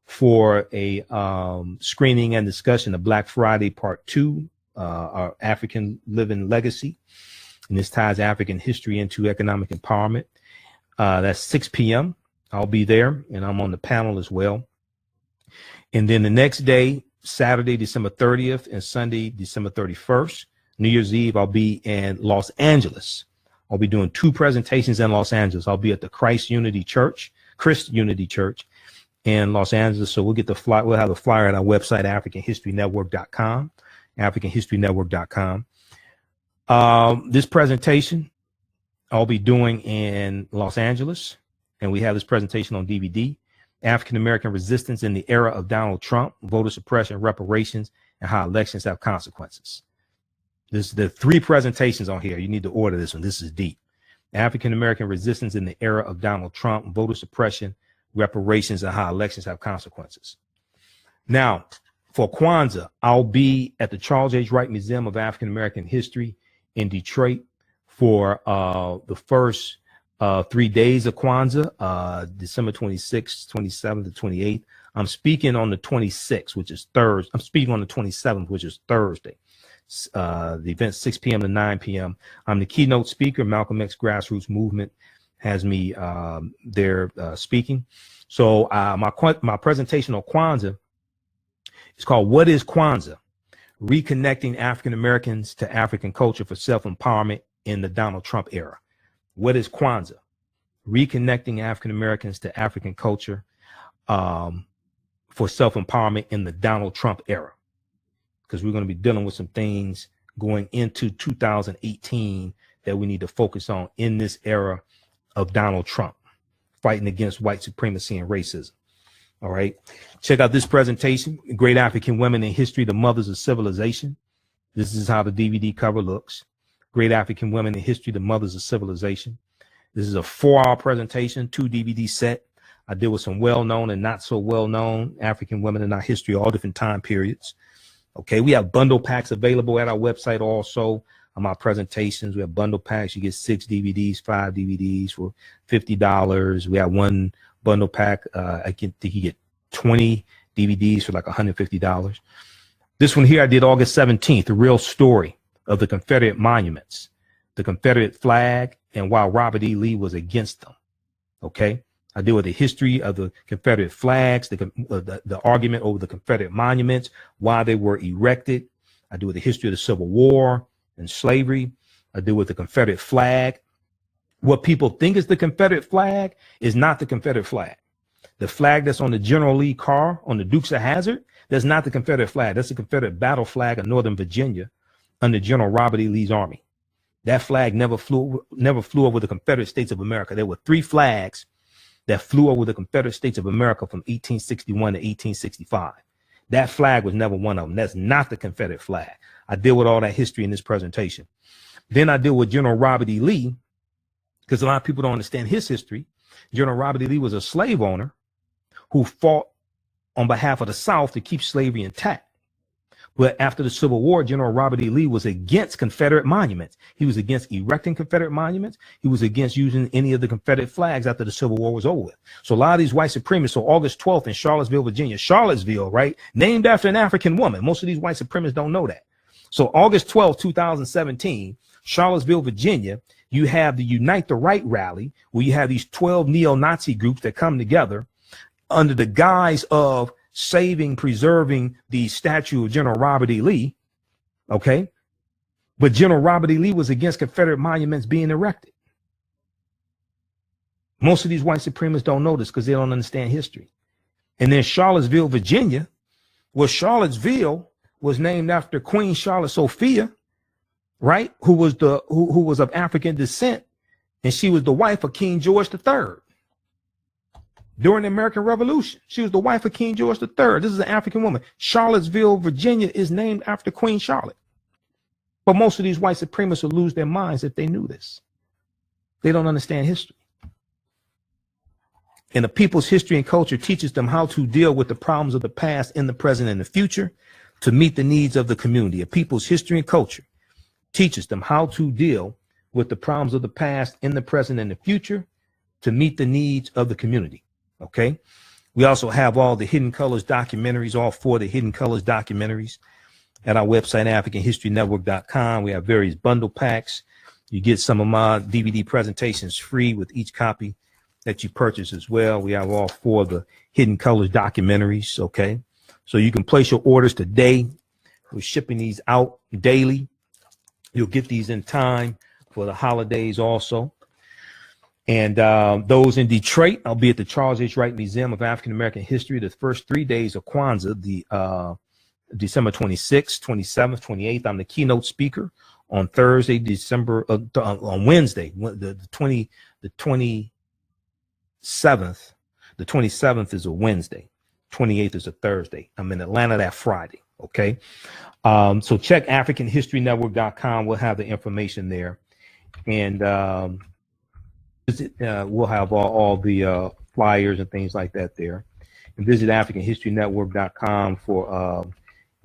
for a screening and discussion of Black Friday Part 2, our African Living Legacy. And this ties African history into economic empowerment. That's 6 p.m. I'll be there, and I'm on the panel as well. And then the next day, Saturday, December 30th, and Sunday, December 31st, New Year's Eve, I'll be in Los Angeles. I'll be doing 2 presentations in Los Angeles. I'll be at the Christ Unity Church in Los Angeles. So we'll get the flyer. We'll have the flyer at our website, AfricanHistoryNetwork.com, AfricanHistoryNetwork.com. This presentation I'll be doing in Los Angeles, and we have this presentation on DVD. African American resistance in the era of Donald Trump, voter suppression, reparations, and how elections have consequences. There are 3 presentations on here. You need to order this one. This is deep. African American resistance in the era of Donald Trump, voter suppression, reparations, and how elections have consequences. Now, for Kwanzaa, I'll be at the Charles H. Wright Museum of African American History in Detroit for the first 3 days of Kwanzaa, December 26th, 27th, and 28th. I'm speaking on the 26th, which is Thursday. I'm speaking on the 27th, which is Thursday. The event 6 p.m. to 9 p.m. I'm the keynote speaker. Malcolm X Grassroots Movement has me there speaking. So my presentation on Kwanzaa is called "What is Kwanzaa? Reconnecting African Americans to African Culture for Self-Empowerment in the Donald Trump Era." What is Kwanzaa? Reconnecting African Americans to African culture for self-empowerment in the Donald Trump era. Because we're going to be dealing with some things going into 2018 that we need to focus on in this era of Donald Trump, fighting against white supremacy and racism. All right. Check out this presentation, Great African Women in History, the Mothers of Civilization. This is how the DVD cover looks. Great African Women in History, the Mothers of Civilization. This is a 4-hour presentation, 2 DVD set. I deal with some well-known and not so well-known African women in our history, all different time periods. Okay, we have bundle packs available at our website also on my presentations. We have bundle packs. You get 6 DVDs, 5 DVDs for $50. We have 1 bundle pack. I think you get 20 DVDs for like $150. This one here I did August 17th, the real story of the Confederate monuments, the Confederate flag, and why Robert E. Lee was against them. Okay, I deal with the history of the Confederate flags, the argument over the Confederate monuments, why they were erected. I deal with the history of the Civil War and slavery. I deal with the Confederate flag. What people think is the Confederate flag is not the Confederate flag. The flag that's on the General Lee car on the Dukes of Hazzard, that's not the Confederate flag. That's the Confederate battle flag of Northern Virginia under General Robert E. Lee's army. That flag never flew over the Confederate States of America. There were 3 flags that flew over the Confederate States of America from 1861 to 1865. That flag was never one of them. That's not the Confederate flag. I deal with all that history in this presentation. Then I deal with General Robert E. Lee, because a lot of people don't understand his history. General Robert E. Lee was a slave owner who fought on behalf of the South to keep slavery intact. But after the Civil War, General Robert E. Lee was against Confederate monuments. He was against erecting Confederate monuments. He was against using any of the Confederate flags after the Civil War was over with. So a lot of these white supremacists, so August 12th in Charlottesville, Virginia, Charlottesville, right? Named after an African woman. Most of these white supremacists don't know that. So August 12th, 2017, Charlottesville, Virginia, you have the Unite the Right rally, where you have these 12 neo-Nazi groups that come together under the guise of preserving the statue of General Robert E. Lee. Okay. But General Robert E. Lee was against Confederate monuments being erected. Most of these white supremacists don't know this because they don't understand history. And then Charlottesville, Virginia, well, Charlottesville was named after Queen Charlotte Sophia, right? Who was of African descent And she was the wife of King George III. During the American Revolution, she was the wife of King George III. This is an African woman. Charlottesville, Virginia is named after Queen Charlotte. But most of these white supremacists will lose their minds if they knew this. They don't understand history. And a people's history and culture teaches them how to deal with the problems of the past in the present and the future to meet the needs of the community. A people's history and culture teaches them how to deal with the problems of the past in the present and the future to meet the needs of the community. Okay. We also have all the Hidden Colors documentaries, all 4 of the Hidden Colors documentaries at our website, AfricanHistoryNetwork.com. We have various bundle packs. You get some of my DVD presentations free with each copy that you purchase as well. We have all 4 of the Hidden Colors documentaries. Okay. So you can place your orders today. We're shipping these out daily. You'll get these in time for the holidays also. And those in Detroit, I'll be at the Charles H. Wright Museum of African American History the first 3 days of Kwanzaa, the December 26th, 27th, 28th. I'm the keynote speaker on Thursday, on Wednesday, the 27th. The 27th is a Wednesday. 28th is a Thursday. I'm in Atlanta that Friday. Okay. So check AfricanHistoryNetwork.com. We'll have the information there. And we'll have all the flyers and things like that there. And visit AfricanHistoryNetwork.com for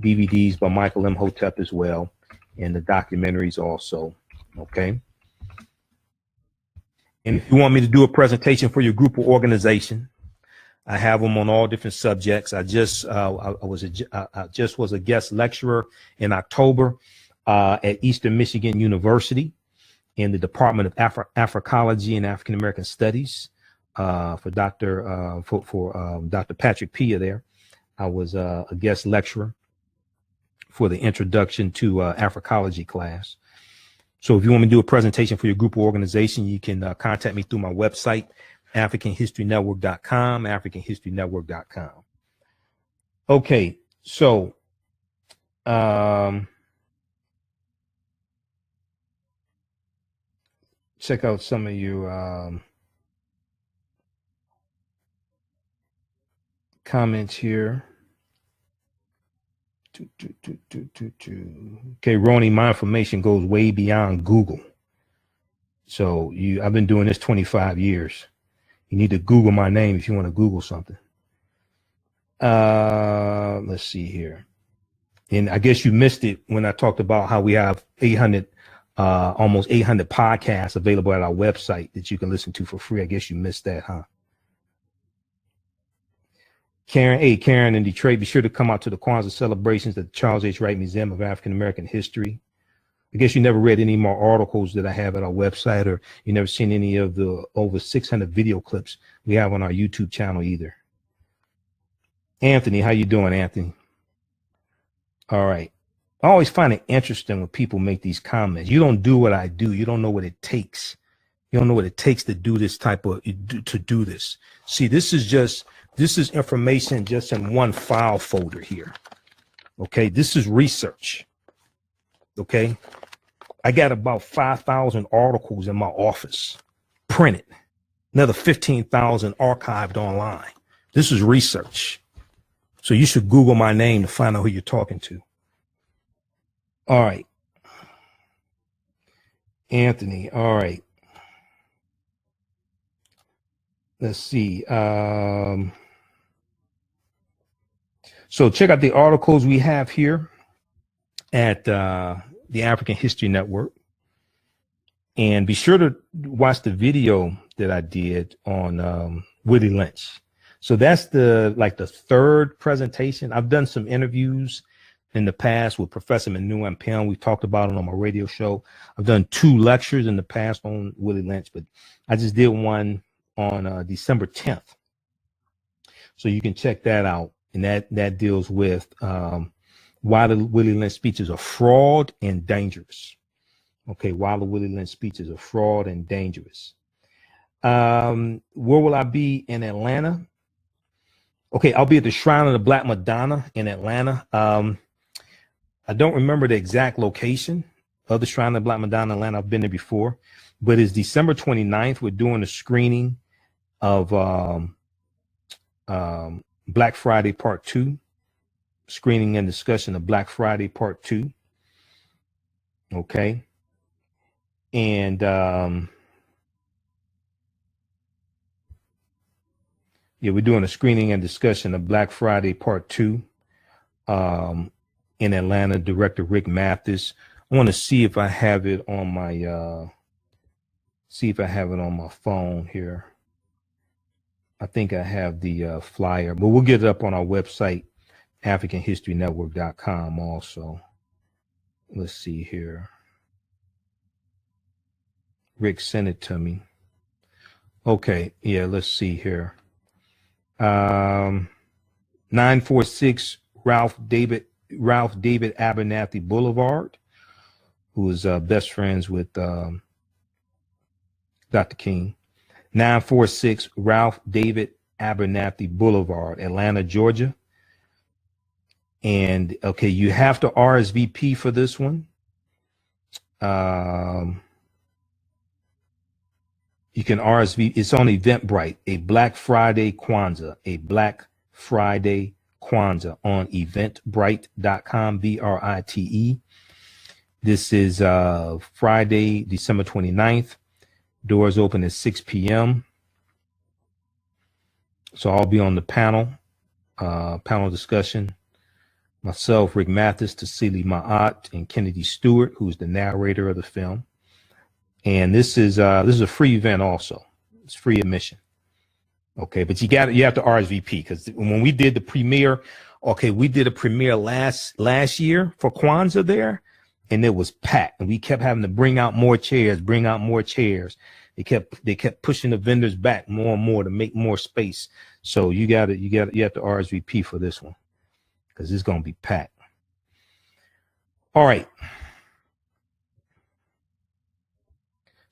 DVDs by Michael Imhotep as well, and the documentaries also. Okay. And if you want me to do a presentation for your group or organization, I have them on all different subjects. I just was a guest lecturer in October at Eastern Michigan University in the Department of Africology and African American Studies for Dr. Patrick Pia there. I was a guest lecturer for the introduction to Africology class. So if you want me to do a presentation for your group or organization, you can contact me through my website, AfricanHistoryNetwork.com, AfricanHistoryNetwork.com. Okay, so check out some of your comments here. Okay, Ronnie, my information goes way beyond Google. So I've been doing this 25 years. You need to Google my name if you want to Google something. Let's see here. And I guess you missed it when I talked about how we have 800, almost 800 podcasts available at our website that you can listen to for free. I guess you missed that, huh? Karen in Detroit, be sure to come out to the Kwanzaa celebrations at the Charles H. Wright Museum of African American History. I guess you never read any more articles that I have at our website, or you never seen any of the over 600 video clips we have on our YouTube channel either. Anthony, how you doing, Anthony? All right. I always find it interesting when people make these comments. You don't do what I do. You don't know what it takes. You don't know what it takes to do this to do this. See, this is information just in one file folder here. Okay, this is research. Okay, I got about 5,000 articles in my office printed, another 15,000 archived online. This is research. So you should Google my name to find out who you're talking to. All right. Anthony, all right. Let's see. So check out the articles we have here at the African History Network. And be sure to watch the video that I did on Willie Lynch. So that's the third presentation. I've done some interviews in the past with Professor Manu and Pam. We've talked about it on my radio show. I've done 2 lectures in the past on Willie Lynch, but I just did one on December 10th. So you can check that out. And that deals with why the Willie Lynch speeches are fraud and dangerous. Okay, why the Willie Lynch speeches are fraud and dangerous. Where will I be in Atlanta? Okay, I'll be at the Shrine of the Black Madonna in Atlanta. I don't remember the exact location. Other Shrine of Black Madonna Atlanta, I've been there before, but it's December 29th. We're doing a screening of Black Friday Part 2, screening and discussion of Black Friday Part 2. Okay. And yeah, we're doing a screening and discussion of Black Friday Part 2 in Atlanta. Director Rick Mathis. I want to see if I have it on my phone here. I think I have the flyer, but we'll get it up on our website, AfricanHistoryNetwork.com also. Let's see here. Rick sent it to me. Okay, yeah, let's see here. 946 Ralph David Abernathy Boulevard, who is best friends with Dr. King. 946 Ralph David Abernathy Boulevard, Atlanta, Georgia. And okay, you have to RSVP for this one. You can RSVP. It's on Eventbrite, a Black Friday Kwanzaa, on eventbrite.com, BRITE. This is Friday, December 29th. Doors open at 6 p.m. So I'll be on the panel discussion. Myself, Rick Mathis, Tassili Ma'at, and Kennedy Stewart, who's the narrator of the film. And this is a free event also. It's free admission. Okay, but you have to RSVP, because when we did the premiere, we did a premiere last year for Kwanzaa there, and it was packed, and we kept having to bring out more chairs. They kept pushing the vendors back more and more to make more space. So you have to RSVP for this one, because it's gonna be packed. All right.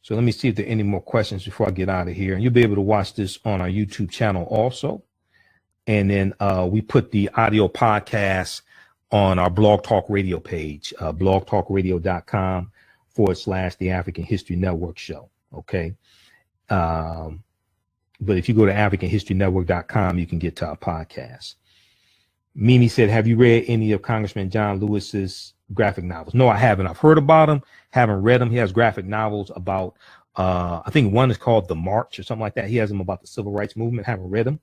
So let me see if there are any more questions before I get out of here. And you'll be able to watch this on our YouTube channel also. And then we put the audio podcast on our Blog Talk Radio page, blogtalkradio.com/the African History Network show. Okay. But if you go to AfricanHistoryNetwork.com, you can get to our podcast. Mimi said, have you read any of Congressman John Lewis's graphic novels? No, I haven't. I've heard about him, haven't read them. He has graphic novels about, I think one is called The March or something like that. He has them about the civil rights movement. Haven't read them.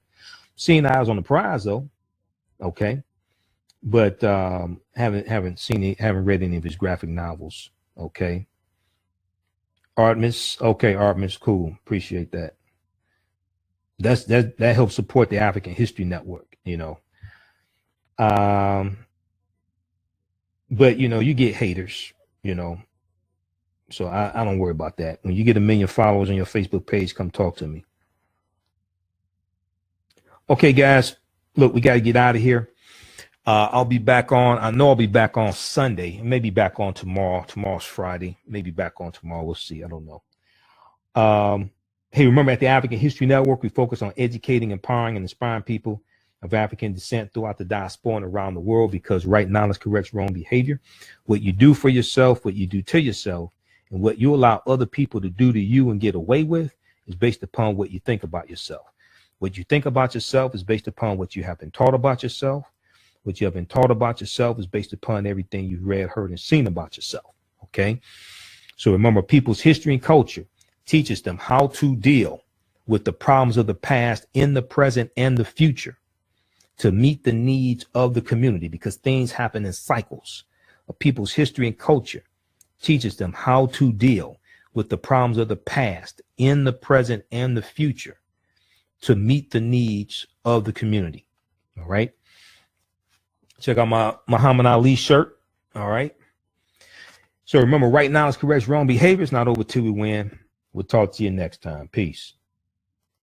Seen Eyes on the Prize though. Okay. But haven't read any of his graphic novels. Okay. Artemis. Okay, Artemis, cool. Appreciate that. That helps support the African History Network, you know. But you know, you get haters, you know. So I don't worry about that. When you get 1 million followers on your Facebook page, come talk to me. Okay, guys, look, we got to get out of here. I'll be back on. I know I'll be back on Sunday. Maybe back on tomorrow. Tomorrow's Friday. Maybe back on tomorrow. We'll see. I don't know. Hey, remember, at the African History Network, we focus on educating, empowering, and inspiring people of African descent throughout the diaspora and around the world, because right knowledge corrects wrong behavior. What you do for yourself, what you do to yourself, and what you allow other people to do to you and get away with is based upon what you think about yourself. What you think about yourself is based upon what you have been taught about yourself. What you have been taught about yourself is based upon everything you've read, heard, and seen about yourself. Okay. So remember, people's history and culture teaches them how to deal with the problems of the past in the present and the future to meet the needs of the community, because things happen in cycles. A people's history and culture teaches them how to deal with the problems of the past in the present and the future to meet the needs of the community. All right. Check out my Muhammad Ali shirt. All right. So remember, right now is correct wrong behavior. It's not over till we win. We'll talk to you next time. Peace.